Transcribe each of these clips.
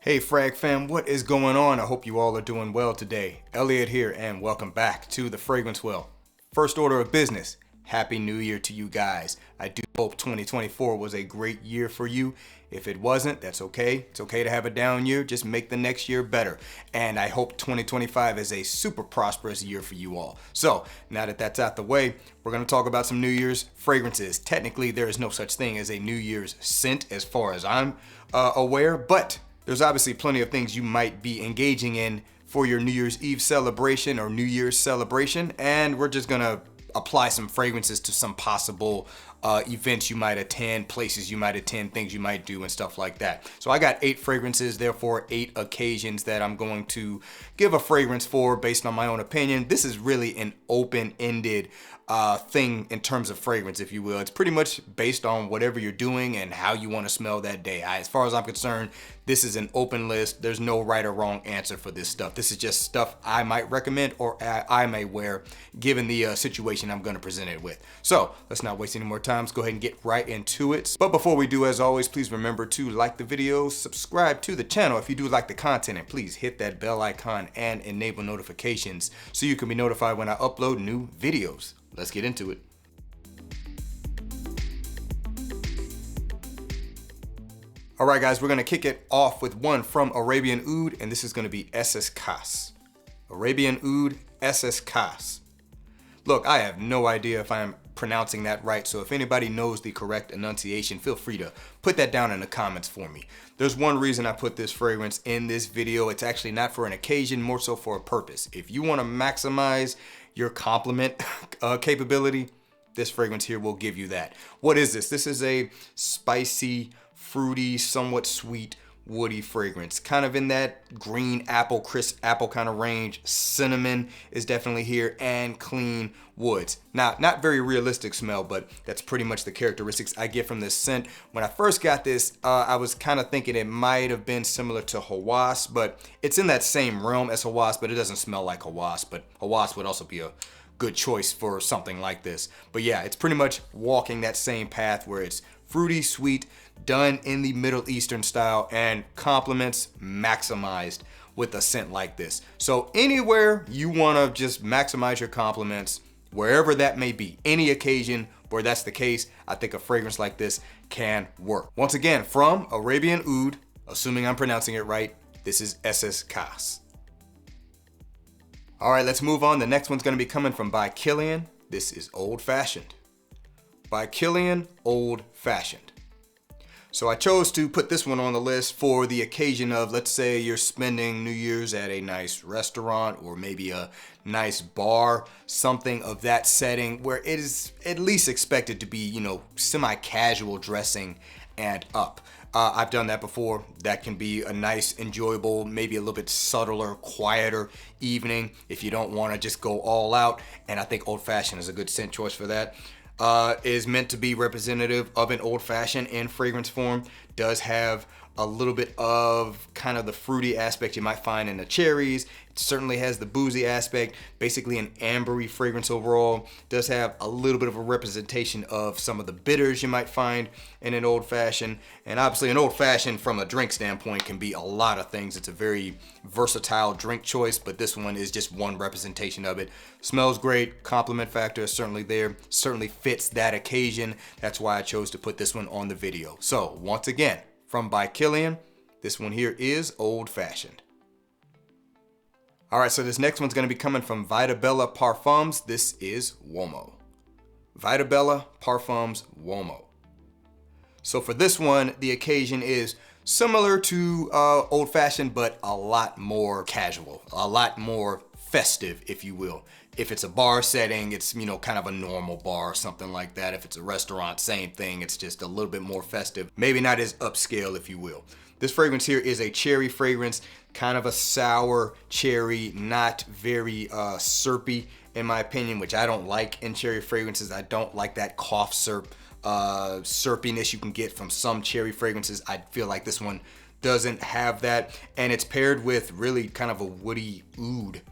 Hey Frag fam, what is going on? I hope you all are doing well today. Elliot here and welcome back to the Fragrance Well. First order of business, Happy New Year to you guys. I do hope 2024 was a great year for you. If it wasn't, that's okay. It's okay to have a down year, just make the next year better. And I hope 2025 is a super prosperous year for you all. So now that that's out the way, we're gonna talk about some New Year's fragrances. Technically, there is no such thing as a New Year's scent as far as I'm aware, but there's obviously plenty of things you might be engaging in for your New Year's Eve celebration or New Year's celebration, and we're just gonna apply some fragrances to some possible events you might attend, places you might attend, things you might do, and stuff like that. So I got 8 fragrances, therefore 8 occasions that I'm going to give a fragrance for based on my own opinion. This is really an open-ended thing in terms of fragrance, if you will. It's pretty much based on whatever you're doing and how you want to smell that day. As far as I'm concerned, this is an open list. There's no right or wrong answer for this stuff. This is just stuff I might recommend or I may wear given the situation I'm going to present it with. So let's not waste any more time. Let's go ahead and get right into it. But before we do, as always, please remember to like the video, subscribe to the channel if you do like the content, and please hit that bell icon and enable notifications so you can be notified when I upload new videos. Let's get into it. All right, guys, we're gonna kick it off with one from Arabian Oud, and this is gonna be Ehsas Khas. Arabian Oud, Ehsas Khas. Look, I have no idea if I'm pronouncing that right, so if anybody knows the correct enunciation, feel free to put that down in the comments for me. There's one reason I put this fragrance in this video. It's actually not for an occasion, more so for a purpose. If you wanna maximize your compliment capability, this fragrance here will give you that. What is this? This is a spicy, fruity, somewhat sweet, woody fragrance. Kind of in that green apple, crisp apple kind of range. Cinnamon is definitely here, and clean woods. Now, not very realistic smell, but that's pretty much the characteristics I get from this scent. When I first got this, I was kind of thinking it might have been similar to Hawas, but it's in that same realm as Hawas, but it doesn't smell like Hawas. But Hawas would also be a good choice for something like this. But yeah, it's pretty much walking that same path where it's fruity, sweet, done in the Middle Eastern style, and compliments maximized with a scent like this. So anywhere you wanna just maximize your compliments, wherever that may be, any occasion where that's the case, I think a fragrance like this can work. Once again, from Arabian Oud, assuming I'm pronouncing it right, this is Ehsas Khas. All right, let's move on. The next one's gonna be coming from By Kilian. This is Old Fashioned. By Kilian, Old Fashioned. So I chose to put this one on the list for the occasion of, let's say you're spending New Year's at a nice restaurant or maybe a nice bar, something of that setting where it is at least expected to be, you know, semi-casual dressing and up. I've done that before. That can be a nice, enjoyable, maybe a little bit subtler, quieter evening if you don't want to just go all out. And I think Old Fashioned is a good scent choice for that. Is meant to be representative of an old fashioned in fragrance form. Does have a little bit of kind of the fruity aspect you might find in the cherries. It certainly has the boozy aspect, basically an ambery fragrance overall. Does have a little bit of a representation of some of the bitters you might find in an old fashioned. And obviously an old fashioned from a drink standpoint can be a lot of things. It's a very versatile drink choice, but this one is just one representation of it. Smells great, compliment factor is certainly there, certainly fits that occasion. That's why I chose to put this one on the video. So once again, from By Kilian, this one here is Old Fashioned. All right, so this next one's gonna be coming from Vita Bella Parfums. This is Uomo. Vita Bella Parfums Uomo. So for this one, the occasion is similar to Old Fashioned, but a lot more casual, a lot more festive, if you will. If it's a bar setting, it's, you know, kind of a normal bar or something like that. If it's a restaurant, same thing. It's just a little bit more festive. Maybe not as upscale, if you will. This fragrance here is a cherry fragrance, kind of a sour cherry, not very syrupy in my opinion, which I don't like in cherry fragrances. I don't like that cough syrupiness you can get from some cherry fragrances. I feel like this one doesn't have that. And it's paired with really kind of a woody oud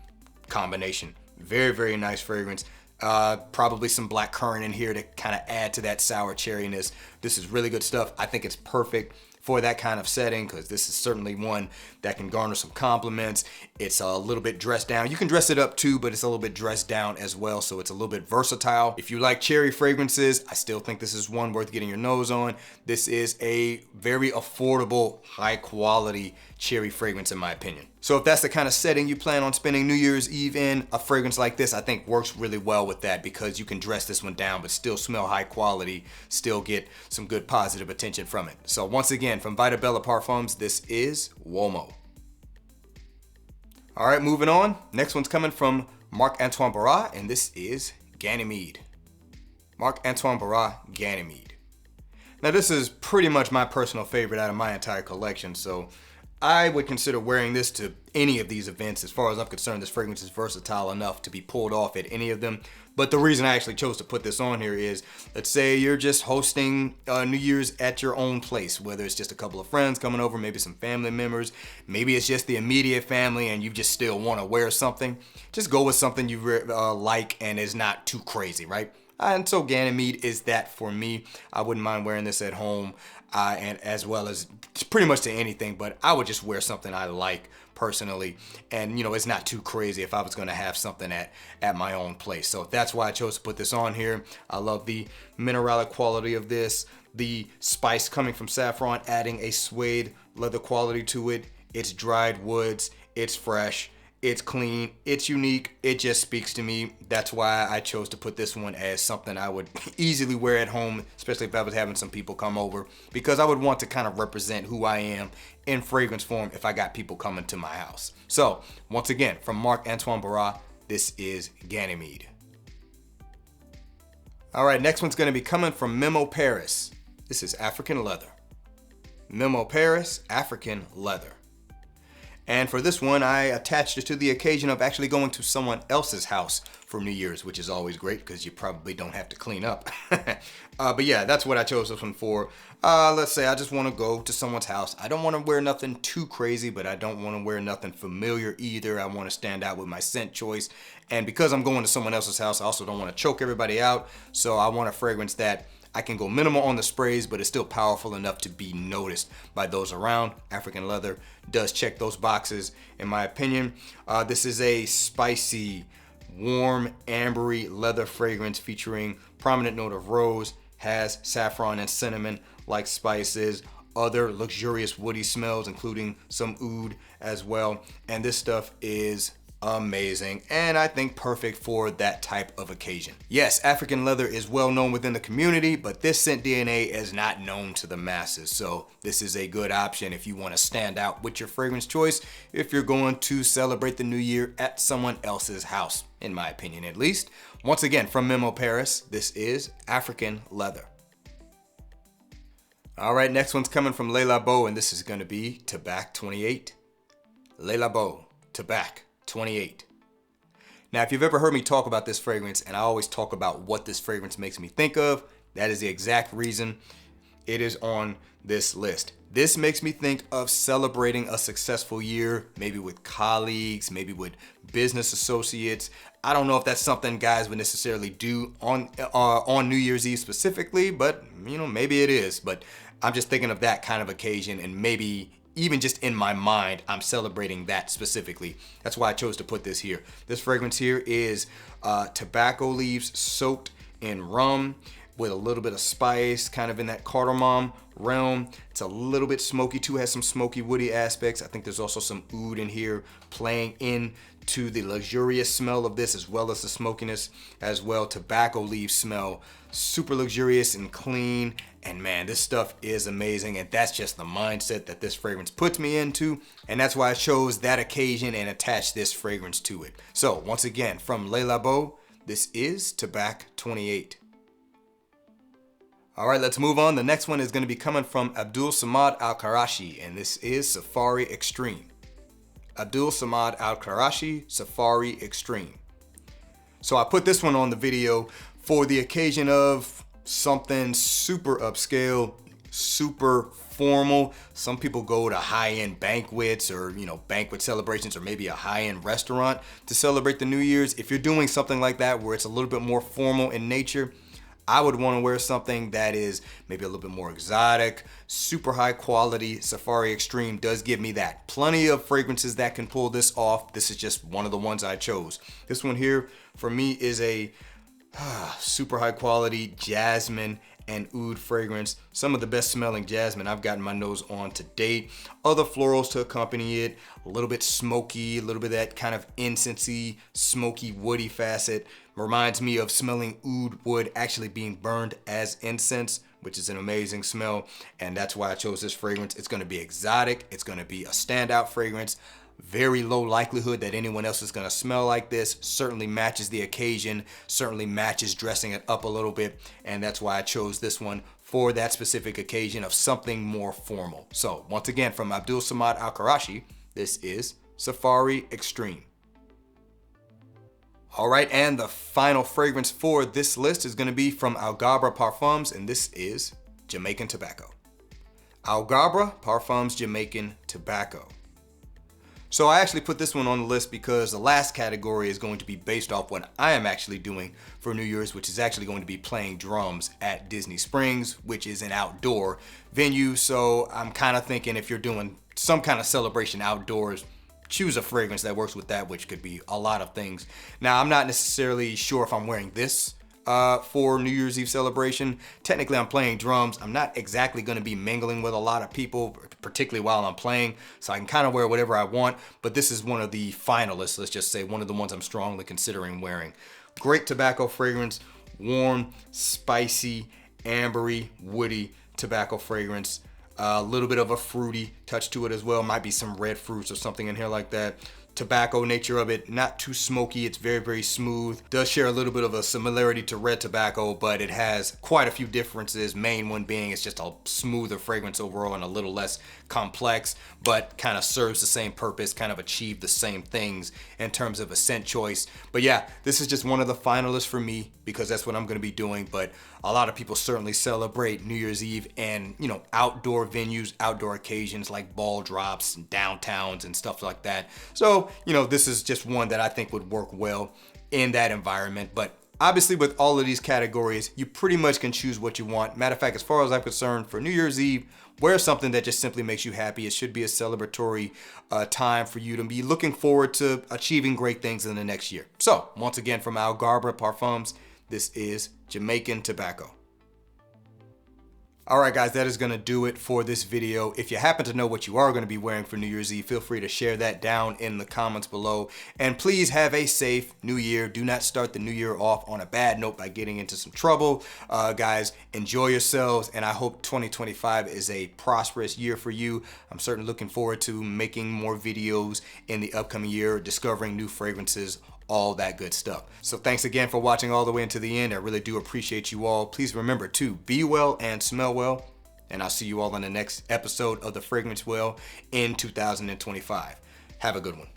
combination. Very, very nice fragrance. Probably some blackcurrant in here to kind of add to that sour cherryness. This is really good stuff. I think it's perfect for that kind of setting, because this is certainly one that can garner some compliments. It's a little bit dressed down. You can dress it up too, but it's a little bit dressed down as well, so it's a little bit versatile. If you like cherry fragrances, I still think this is one worth getting your nose on. This is a very affordable, high quality cherry fragrance in my opinion. So if that's the kind of setting you plan on spending New Year's Eve in, a fragrance like this I think works really well with that, because you can dress this one down but still smell high quality, still get some good positive attention from it. So once again, from Vita Bella Parfums, this is Uomo. All right, moving on. Next one's coming from Marc-Antoine Barras, and this is Ganymede. Marc-Antoine Barras, Ganymede. Now this is pretty much my personal favorite out of my entire collection, so I would consider wearing this to any of these events. As far as I'm concerned, this fragrance is versatile enough to be pulled off at any of them. But the reason I actually chose to put this on here is, let's say you're just hosting New Year's at your own place, whether it's just a couple of friends coming over, maybe some family members, maybe it's just the immediate family and you just still want to wear something. Just go with something you like and is not too crazy, right? And so Ganymede is that for me. I wouldn't mind wearing this at home and as well as pretty much to anything, but I would just wear something I like personally, and it's not too crazy if I was going to have something at my own place. So that's why I chose to put this on here. I love the mineralic quality of this, the spice coming from saffron adding a suede leather quality to it. It's dried woods, it's fresh, it's clean, it's unique, it just speaks to me. That's why I chose to put this one as something I would easily wear at home, especially if I was having some people come over, because I would want to kind of represent who I am in fragrance form if I got people coming to my house. So once again, from Marc-Antoine Barras, this is Ganymede. All right, next one's going to be coming from Memo Paris. This is African Leather. Memo Paris, African Leather. And for this one, I attached it to the occasion of actually going to someone else's house for New Year's, which is always great because you probably don't have to clean up. But yeah, that's what I chose this one for. Let's say I just want to go to someone's house. I don't want to wear nothing too crazy, but I don't want to wear nothing familiar either. I want to stand out with my scent choice. And because I'm going to someone else's house, I also don't want to choke everybody out. So I want a fragrance that I can go minimal on the sprays, but it's still powerful enough to be noticed by those around. African Leather does check those boxes, in my opinion. This is a spicy, warm, ambery leather fragrance featuring prominent note of rose, has saffron and cinnamon like spices, other luxurious woody smells, including some oud as well. And this stuff is amazing, and I think perfect for that type of occasion. Yes, African Leather is well known within the community, but this scent DNA is not known to the masses, so this is a good option if you want to stand out with your fragrance choice, if you're going to celebrate the new year at someone else's house, in my opinion at least. Once again, from Memo Paris, this is African Leather. All right, next one's coming from Le Labo, and this is going to be Tabac 28. Le Labo, Tabac 28. Now, if you've ever heard me talk about this fragrance, and I always talk about what this fragrance makes me think of, that is the exact reason it is on this list. This makes me think of celebrating a successful year, maybe with colleagues, maybe with business associates. I don't know if that's something guys would necessarily do on New Year's Eve specifically, but maybe it is. But I'm just thinking of that kind of occasion, and maybe even just in my mind, I'm celebrating that specifically. That's why I chose to put this here. This fragrance here is tobacco leaves soaked in rum with a little bit of spice, kind of in that cardamom realm. It's a little bit smoky too, has some smoky woody aspects. I think there's also some oud in here playing into the luxurious smell of this, as well as the smokiness as well. Tobacco leaf smell, super luxurious and clean. And man, this stuff is amazing, and that's just the mindset that this fragrance puts me into, and that's why I chose that occasion and attached this fragrance to it. So once again, from Le Labo, this is Tabac 28. All right, let's move on. The next one is going to be coming from Abdul Samad Al-Qarashi, and this is Safari Extreme. Abdul Samad Al-Qarashi, Safari Extreme. So I put this one on the video for the occasion of something super upscale, super formal. Some people go to high-end banquets or, banquet celebrations, or maybe a high-end restaurant to celebrate the New Year's. If you're doing something like that where it's a little bit more formal in nature, I would want to wear something that is maybe a little bit more exotic, super high quality. Safari Extreme does give me that. Plenty of fragrances that can pull this off. This is just one of the ones I chose. This one here for me is a super high quality jasmine and oud fragrance. Some of the best smelling jasmine I've gotten my nose on to date. Other florals to accompany it. A little bit smoky, a little bit of that kind of incensey, smoky, woody facet. Reminds me of smelling oud wood actually being burned as incense, which is an amazing smell. And that's why I chose this fragrance. It's gonna be exotic. It's gonna be a standout fragrance. Very low likelihood that anyone else is gonna smell like this. Certainly matches the occasion, certainly matches dressing it up a little bit. And that's why I chose this one for that specific occasion of something more formal. So once again, from Abdul Samad Al-Qarashi, this is Safari Extreme. All right, and the final fragrance for this list is gonna be from Algabra Parfums, and this is Jamaican Tobacco. Algabra Parfums Jamaican Tobacco. So I actually put this one on the list because the last category is going to be based off what I am actually doing for New Year's, which is actually going to be playing drums at Disney Springs, which is an outdoor venue. So I'm kind of thinking if you're doing some kind of celebration outdoors, choose a fragrance that works with that, which could be a lot of things. Now, I'm not necessarily sure if I'm wearing this for New Year's Eve celebration. Technically, I'm playing drums. I'm not exactly going to be mingling with a lot of people, particularly while I'm playing, so I can kind of wear whatever I want, but this is one of the finalists, let's just say, one of the ones I'm strongly considering wearing. Great tobacco fragrance, warm, spicy, ambery, woody tobacco fragrance. A little bit of a fruity touch to it as well. Might be some red fruits or something in here like that. Tobacco nature of it, not too smoky. It's very, very smooth. Does share a little bit of a similarity to red tobacco, but it has quite a few differences. Main one being it's just a smoother fragrance overall and a little less complex, but kind of serves the same purpose, kind of achieve the same things in terms of a scent choice. But yeah, this is just one of the finalists for me because that's what I'm going to be doing. But a lot of people certainly celebrate New Year's Eve and, you know, outdoor venues, outdoor occasions like ball drops and downtowns and stuff like that. So, you know, this is just one that I think would work well in that environment. But obviously with all of these categories, you pretty much can choose what you want. Matter of fact, as far as I'm concerned, for New Year's Eve, wear something that just simply makes you happy. It should be a celebratory time for you to be looking forward to achieving great things in the next year. So once again, from Algabra Parfums, this is Jamaican Tobacco. All right, guys, that is going to do it for this video. If you happen to know what you are going to be wearing for New Year's Eve, feel free to share that down in the comments below. And please have a safe New Year. Do not start the New Year off on a bad note by getting into some trouble. Guys, enjoy yourselves, and I hope 2025 is a prosperous year for you. I'm certainly looking forward to making more videos in the upcoming year, discovering new fragrances, all that good stuff. So thanks again for watching all the way into the end. I really do appreciate you all. Please remember to be well and smell well, and I'll see you all on the next episode of The Fragrance Well in 2025. Have a good one.